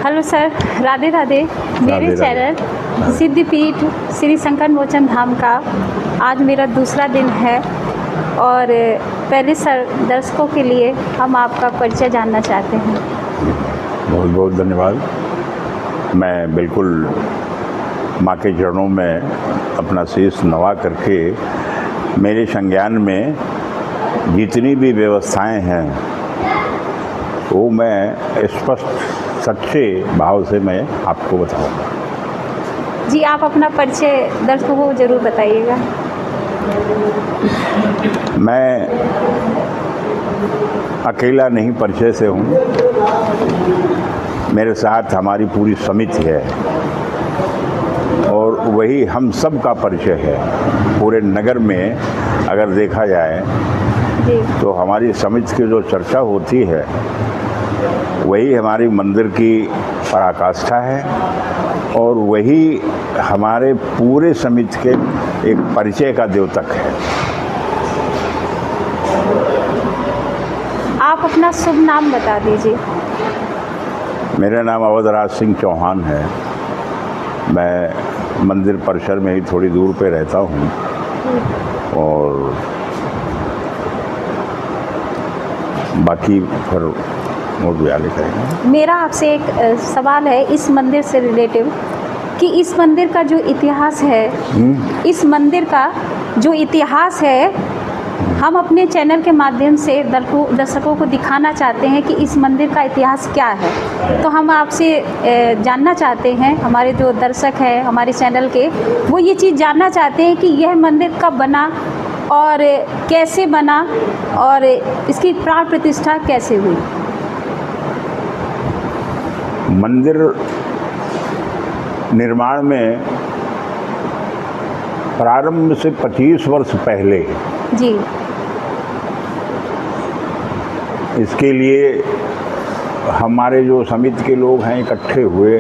Hello sir, Radhe Radhe. मेरे channel सिद्धपीठ Shri संकट मोचन धाम का आज मेरा दूसरा दिन है और पहले सर दर्शकों के लिए हम आपका परिचय जानना चाहते हैं। बहुत बहुत धन्यवाद। मैं बिल्कुल माँ के चरणों में अपना शीश नवा करके मेरे संज्ञान में जितनी भी व्यवस्थाएं हैं वो मैं स्पष्ट सच्चे भाव से मैं आपको बताऊंगा। जी, आप अपना परिचय दर्शकों को ज़रूर बताइएगा। मैं अकेला नहीं परिचय से हूँ, मेरे साथ हमारी पूरी समिति है और वही हम सब का परिचय है। पूरे नगर में अगर देखा जाए तो हमारी समिति की जो चर्चा होती है वही हमारी मंदिर की पराकाष्ठा है और वही हमारे पूरे समिति के एक परिचय का द्योतक है। आप अपना शुभ नाम बता दीजिए। मेरा नाम अवधराज सिंह चौहान है। मैं मंदिर परिसर में ही थोड़ी दूर पे रहता हूँ और बाकी फिर करेंगे। मेरा आपसे एक सवाल है इस मंदिर से रिलेटिव कि इस मंदिर का जो इतिहास है, इस मंदिर का जो इतिहास है हम अपने चैनल के माध्यम से दर्शकों को दिखाना चाहते हैं कि इस मंदिर का इतिहास क्या है। तो हम आपसे जानना चाहते हैं, हमारे जो दर्शक हैं हमारे चैनल के, वो ये चीज़ जानना चाहते हैं कि यह मंदिर कब बना और कैसे बना और इसकी प्राण प्रतिष्ठा कैसे हुई। मंदिर निर्माण में प्रारंभ से 25 वर्ष पहले जी इसके लिए हमारे जो समिति के लोग हैं इकट्ठे हुए,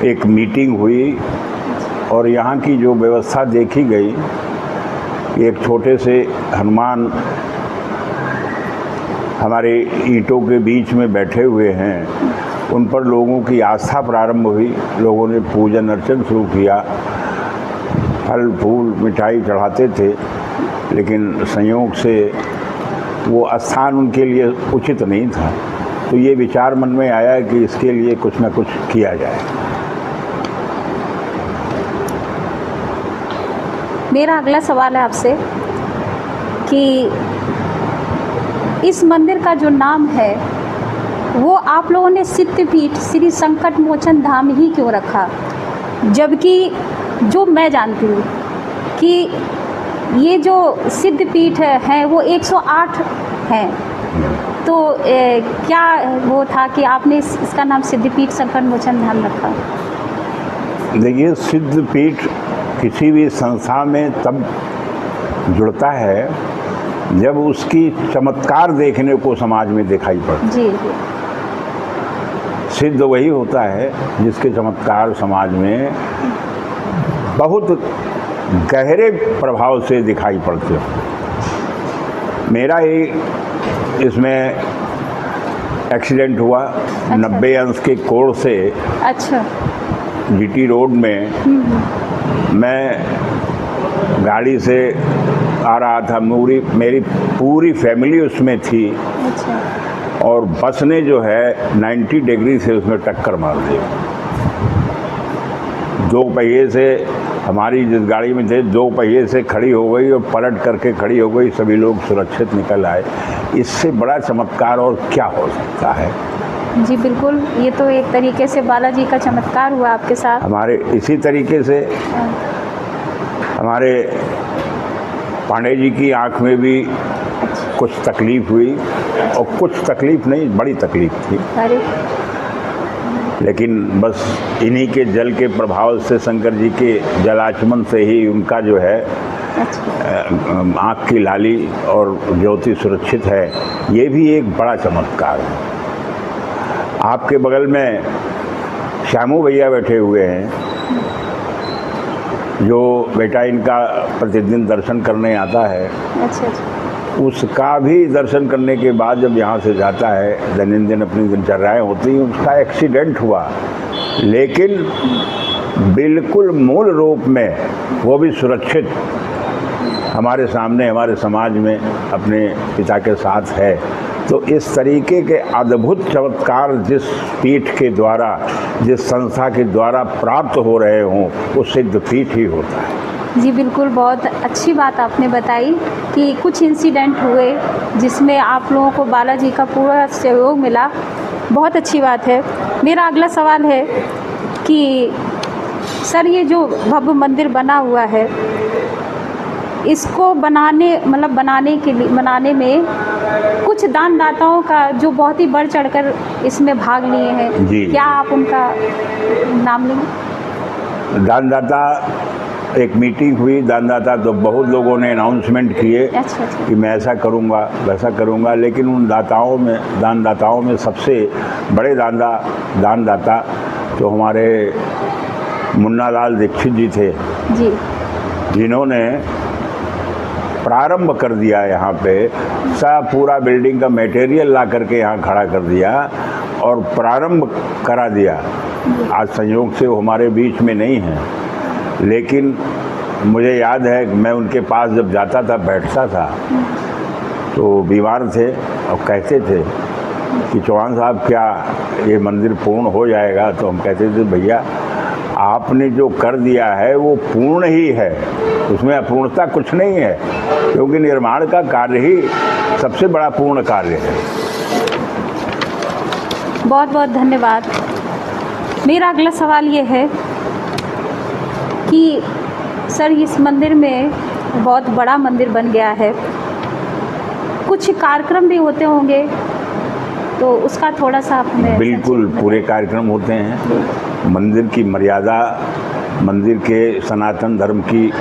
एक मीटिंग हुई और यहाँ की जो व्यवस्था देखी गई, एक छोटे से हनुमान हमारे ईंटों के बीच में बैठे हुए हैं, उन पर लोगों की आस्था प्रारंभ हुई। लोगों ने पूजन अर्चन शुरू किया, फल फूल मिठाई चढ़ाते थे, लेकिन संयोग से वो स्थान उनके लिए उचित नहीं था। तो ये विचार मन में आया कि इसके लिए कुछ न कुछ किया जाए। मेरा अगला सवाल है आपसे कि इस मंदिर का जो नाम है वो आप लोगों ने सिद्धपीठ श्री संकट मोचन धाम ही क्यों रखा, जबकि जो मैं जानती हूँ कि ये जो सिद्धपीठ है वो 108 हैं। तो क्या वो था कि आपने इसका नाम सिद्धपीठ संकट मोचन धाम रखा? देखिए, सिद्धपीठ किसी भी संस्था में तब जुड़ता है जब उसकी चमत्कार देखने को समाज में दिखाई पड़ता है। जी। सिद्ध वही होता है जिसके चमत्कार समाज में बहुत गहरे प्रभाव से दिखाई पड़ते हो। मेरा ही इसमें एक्सीडेंट हुआ। अच्छा। 90 अंश के कोण से अच्छा जीटी रोड में मैं गाड़ी से आ रहा था, मेरी पूरी फैमिली उसमें थी। अच्छा। और बस ने जो है 90 डिग्री से उसमें टक्कर मार दी। दो पहिए से, हमारी जिस गाड़ी में थे, दो पहिए से खड़ी हो गई और पलट करके खड़ी हो गई। सभी लोग सुरक्षित निकल आए। इससे बड़ा चमत्कार और क्या हो सकता है। जी बिल्कुल, ये तो एक तरीके से बालाजी का चमत्कार हुआ आपके साथ। हमारे इसी तरीके से हमारे पांडे जी की आंख में भी कुछ तकलीफ हुई और कुछ तकलीफ नहीं, बड़ी तकलीफ थी। लेकिन बस इन्हीं के जल के प्रभाव से, शंकर जी के जलाचमन से ही उनका जो है आँख की लाली और ज्योति सुरक्षित है। ये भी एक बड़ा चमत्कार है। आपके बगल में श्यामू भैया बैठे हुए हैं, जो बेटा इनका प्रतिदिन दर्शन करने आता है। अच्छा। उसका भी दर्शन करने के बाद जब यहाँ से जाता है, दैनंदिन अपनी दिनचर्याएँ होती हैं, उसका एक्सीडेंट हुआ, लेकिन बिल्कुल मूल रूप में वो भी सुरक्षित हमारे सामने, हमारे समाज में अपने पिता के साथ है। तो इस तरीके के अद्भुत चमत्कार जिस पीठ के द्वारा, जिस संस्था के द्वारा प्राप्त हो रहे हों, वो सिद्ध पीठ ही होता है। जी बिल्कुल, बहुत अच्छी बात आपने बताई कि कुछ इंसिडेंट हुए जिसमें आप लोगों को बालाजी का पूरा सहयोग मिला। बहुत अच्छी बात है। मेरा अगला सवाल है कि सर, ये जो भव्य मंदिर बना हुआ है, इसको बनाने में कुछ दानदाताओं का जो बहुत ही बढ़ चढ़कर इसमें भाग लिए हैं, जी। क्या आप उनका नाम लेंगे? दानदाता, एक मीटिंग हुई, दानदाता तो बहुत लोगों ने अनाउंसमेंट किए अच्छा। कि मैं ऐसा करूँगा, वैसा करूँगा, लेकिन उन दानदाताओं में सबसे बड़े दानदाता तो हमारे मुन्नालाल दीक्षित जी थे, जी। जिन्होंने प्रारंभ कर दिया यहाँ पे, सब पूरा बिल्डिंग का मटेरियल ला करके यहाँ खड़ा कर दिया और प्रारंभ करा दिया। आज संयोग से वो हमारे बीच में नहीं है, लेकिन मुझे याद है कि मैं उनके पास जब जाता था, बैठता था, तो बीमार थे और कहते थे कि चौहान साहब, क्या ये मंदिर पूर्ण हो जाएगा? तो हम कहते थे, भैया आपने जो कर दिया है वो पूर्ण ही है, उसमें अपूर्णता कुछ नहीं है, क्योंकि निर्माण का कार्य ही सबसे बड़ा पूर्ण कार्य है। बहुत बहुत धन्यवाद। मेरा अगला सवाल ये है कि सर, इस मंदिर में बहुत बड़ा मंदिर बन गया है, कुछ कार्यक्रम भी होते होंगे, तो उसका थोड़ा सा आपने बिल्कुल पूरे कार्यक्रम होते हैं। मंदिर की मर्यादा, मंदिर के सनातन धर्म की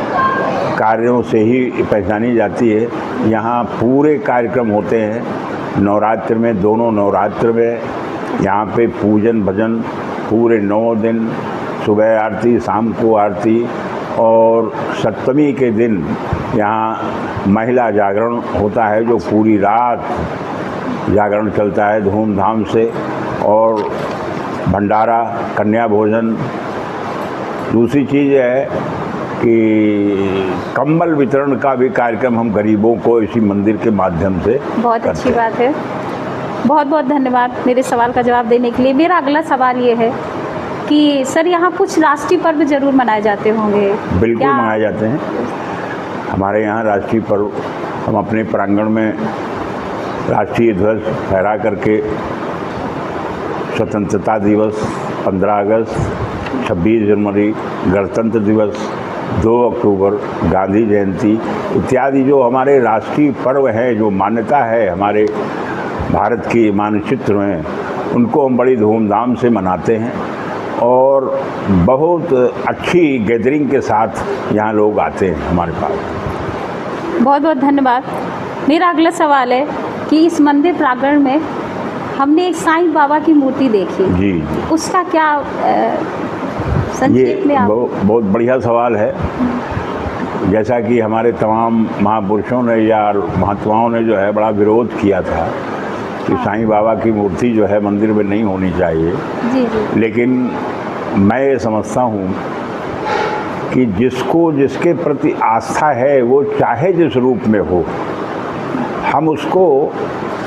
कार्यों से ही पहचानी जाती है। यहाँ पूरे कार्यक्रम होते हैं। नवरात्र में, दोनों नवरात्र में यहाँ पे पूजन भजन पूरे 9 दिन, सुबह आरती, शाम को आरती, और सप्तमी के दिन यहाँ महिला जागरण होता है, जो पूरी रात जागरण चलता है धूमधाम से, और भंडारा, कन्या भोजन। दूसरी चीज़ है कि कंबल वितरण का भी कार्यक्रम हम गरीबों को इसी मंदिर के माध्यम से बहुत अच्छी बात है। बहुत बहुत धन्यवाद मेरे सवाल का जवाब देने के लिए। मेरा अगला सवाल ये है कि सर, यहाँ कुछ राष्ट्रीय पर्व जरूर मनाए जाते होंगे? बिल्कुल मनाए जाते हैं। हमारे यहाँ राष्ट्रीय पर्व, हम अपने प्रांगण में राष्ट्रीय ध्वज फहरा करके स्वतंत्रता दिवस, 15 अगस्त, 26 जनवरी, गणतंत्र दिवस, 2 अक्टूबर, गांधी जयंती इत्यादि जो हमारे राष्ट्रीय पर्व हैं, जो मान्यता है हमारे भारत की मानचित्र में, उनको हम बड़ी धूमधाम से मनाते हैं और बहुत अच्छी गैदरिंग के साथ यहाँ लोग आते हैं हमारे पास। बहुत बहुत धन्यवाद। मेरा अगला सवाल है कि इस मंदिर प्रांगण में हमने एक साईं बाबा की मूर्ति देखी, जी, उसका क्या संक्षेप में आप? बहुत बढ़िया सवाल है। जैसा कि हमारे तमाम महापुरुषों ने या महात्माओं ने जो है बड़ा विरोध किया था कि साईं बाबा की मूर्ति जो है मंदिर में नहीं होनी चाहिए, जी। लेकिन मैं ये समझता हूँ कि जिसके प्रति आस्था है, वो चाहे जिस रूप में हो, हम उसको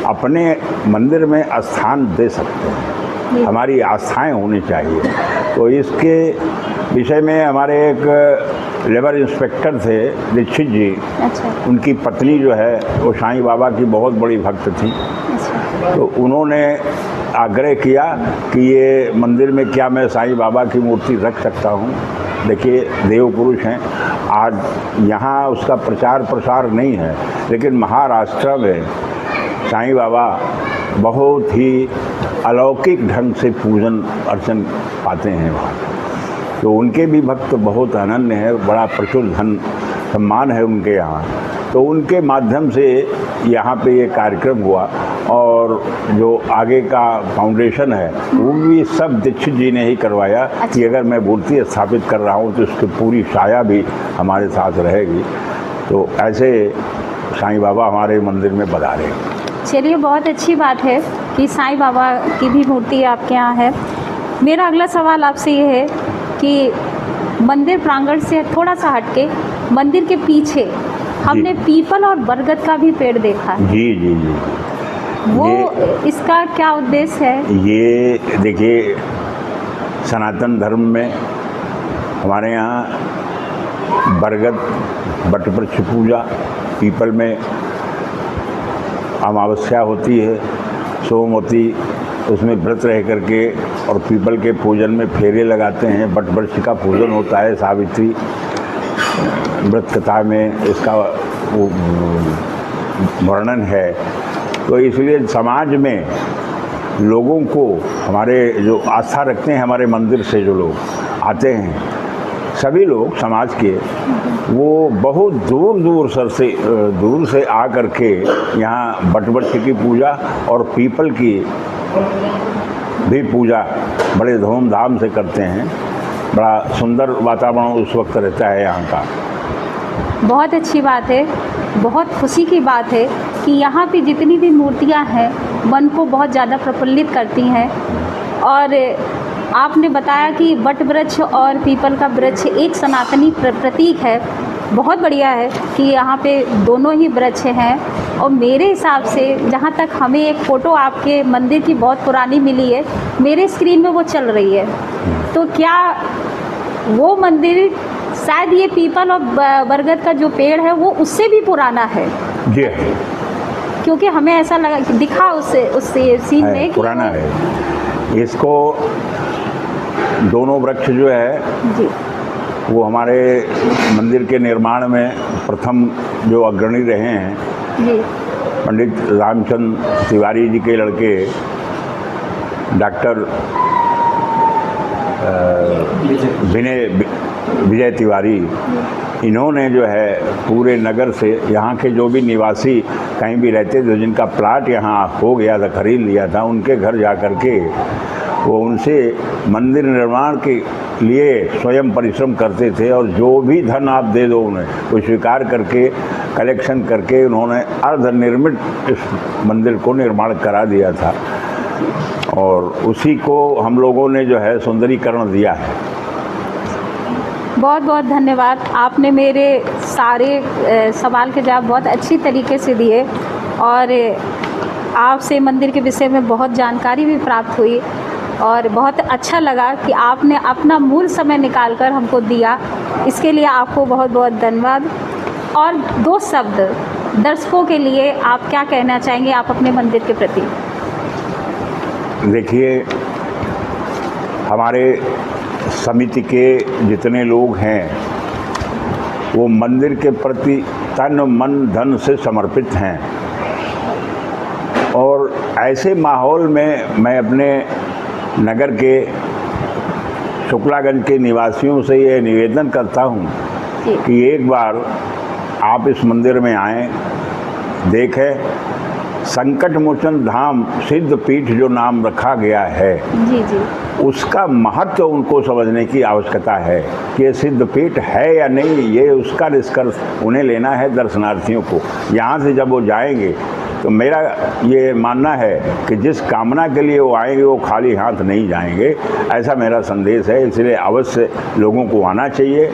अपने मंदिर में स्थान दे सकते हैं। हमारी आस्थाएं होनी चाहिए। तो इसके विषय में हमारे एक लेबर इंस्पेक्टर थे दीक्षित जी, अच्छा। उनकी पत्नी जो है वो साईं बाबा की बहुत बड़ी भक्त थी। अच्छा। तो उन्होंने आग्रह किया कि ये मंदिर में क्या मैं साईं बाबा की मूर्ति रख सकता हूँ। देखिए, देव पुरुष हैं, आज यहाँ उसका प्रचार प्रसार नहीं है, लेकिन महाराष्ट्र में साईं बाबा बहुत ही अलौकिक ढंग से पूजन अर्चन पाते हैं वहाँ। तो उनके भी भक्त बहुत अनन्य है, बड़ा प्रचुर धन सम्मान है उनके यहाँ। तो उनके माध्यम से यहाँ पे ये कार्यक्रम हुआ, और जो आगे का फाउंडेशन है वो भी सब दीक्षित जी ने ही करवाया। कि अगर मैं मूर्ति स्थापित कर रहा हूँ तो उसकी पूरी छाया भी हमारे साथ रहेगी। तो ऐसे साईं बाबा हमारे मंदिर में पधारे। चलिए, बहुत अच्छी बात है कि साईं बाबा की भी मूर्ति आपके यहाँ है। मेरा अगला सवाल आपसे ये है कि मंदिर प्रांगण से थोड़ा सा हटके मंदिर के पीछे हमने पीपल और बरगद का भी पेड़ देखा है। जी जी जी। वो इसका क्या उद्देश्य है? ये देखिए, सनातन धर्म में हमारे यहाँ बरगद, बटवृक्ष पूजा, पीपल में अमावस्या होती है, सोमवती उसमें व्रत रह करके और पीपल के पूजन में फेरे लगाते हैं। बटवृक्ष का पूजन होता है, सावित्री व्रत कथा में इसका वर्णन है। तो इसलिए समाज में लोगों को, हमारे जो आस्था रखते हैं हमारे मंदिर से जो लोग आते हैं, सभी लोग समाज के, वो बहुत दूर से आ करके यहाँ बटवृक्ष की पूजा और पीपल की भी पूजा बड़े धूमधाम से करते हैं। बड़ा सुंदर वातावरण उस वक्त रहता है यहाँ का। बहुत अच्छी बात है, बहुत खुशी की बात है कि यहाँ पे जितनी भी मूर्तियाँ हैं मन को बहुत ज़्यादा प्रफुल्लित करती हैं। और आपने बताया कि बट वृक्ष और पीपल का वृक्ष एक सनातनी प्रतीक है। बहुत बढ़िया है कि यहाँ पे दोनों ही वृक्ष हैं। और मेरे हिसाब से जहाँ तक हमें एक फ़ोटो आपके मंदिर की बहुत पुरानी मिली है, मेरे स्क्रीन में वो चल रही है, तो क्या वो मंदिर शायद ये पीपल और बरगद का जो पेड़ है वो उससे भी पुराना है? जी, क्योंकि हमें ऐसा लगा, दिखा उससे सीन में कि पुराना है। इसको दोनों वृक्ष जो है जी, वो हमारे मंदिर के निर्माण में प्रथम जो अग्रणी रहे हैं जी, पंडित रामचंद्र तिवारी जी के लड़के डॉक्टर विजय तिवारी, इन्होंने जो है पूरे नगर से, यहाँ के जो भी निवासी कहीं भी रहते थे, जिनका प्लाट यहाँ हो गया था, खरीद लिया था, उनके घर जा कर के वो उनसे मंदिर निर्माण के लिए स्वयं परिश्रम करते थे। और जो भी धन आप दे दो उन्हें, वो स्वीकार करके कलेक्शन करके उन्होंने अर्धनिर्मित इस मंदिर को निर्माण करा दिया था। और उसी को हम लोगों ने जो है सुंदरीकरण दिया है। बहुत बहुत धन्यवाद। आपने मेरे सारे सवाल के जवाब बहुत अच्छी तरीके से दिए और आपसे मंदिर के विषय में बहुत जानकारी भी प्राप्त हुई और बहुत अच्छा लगा कि आपने अपना मूल समय निकालकर हमको दिया। इसके लिए आपको बहुत बहुत धन्यवाद। और दो शब्द दर्शकों के लिए आप क्या कहना चाहेंगे आप अपने मंदिर के प्रति? देखिए, हमारे समिति के जितने लोग हैं वो मंदिर के प्रति तन मन धन से समर्पित हैं। और ऐसे माहौल में मैं अपने नगर के शुक्लागंज के निवासियों से ये निवेदन करता हूँ कि एक बार आप इस मंदिर में आएँ, देखें। संकट मोचन धाम सिद्ध पीठ जो नाम रखा गया है, जी जी, उसका महत्व उनको समझने की आवश्यकता है कि ये सिद्ध पीठ है या नहीं। ये उसका निष्कर्ष उन्हें लेना है दर्शनार्थियों को। यहाँ से जब वो जाएंगे तो मेरा ये मानना है कि जिस कामना के लिए वो आएंगे वो खाली हाथ नहीं जाएंगे, ऐसा मेरा संदेश है। इसलिए अवश्य लोगों को आना चाहिए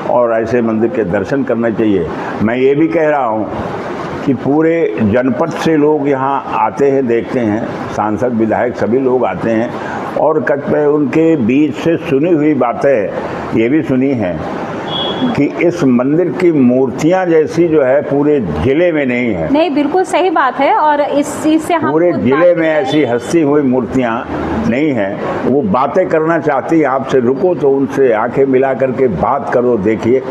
और ऐसे मंदिर के दर्शन करना चाहिए। मैं ये भी कह रहा हूँ कि पूरे जनपद से लोग यहाँ आते हैं, देखते हैं, सांसद विधायक सभी लोग आते हैं और कई उनके बीच से सुनी हुई बातें ये भी सुनी हैं कि इस मंदिर की मूर्तियाँ जैसी जो है पूरे जिले में नहीं है। नहीं, बिल्कुल सही बात है। और इस चीज़ से हम पूरे जिले में ऐसी हंसी हुई मूर्तियाँ नहीं हैं। वो बातें करना चाहती, आपसे रुको तो उनसे आंखें मिला करके बात करो, देखिए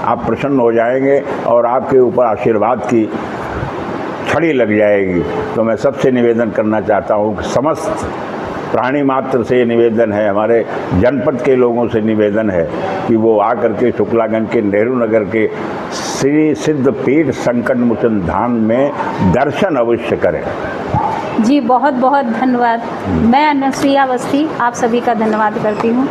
आप प्रसन्न हो जाएंगे और आपके ऊपर आशीर्वाद की छड़ी लग जाएगी। तो मैं सबसे निवेदन करना चाहता हूँ कि समस्त प्राणी मात्र से निवेदन है, हमारे जनपद के लोगों से निवेदन है कि वो आकर के शुक्लागंज के नेहरू नगर के श्री सिद्ध पीठ संकट मोचन धाम में दर्शन अवश्य करें। जी, बहुत बहुत धन्यवाद। मैं अनुसुईया अवस्थी आप सभी का धन्यवाद करती हूँ।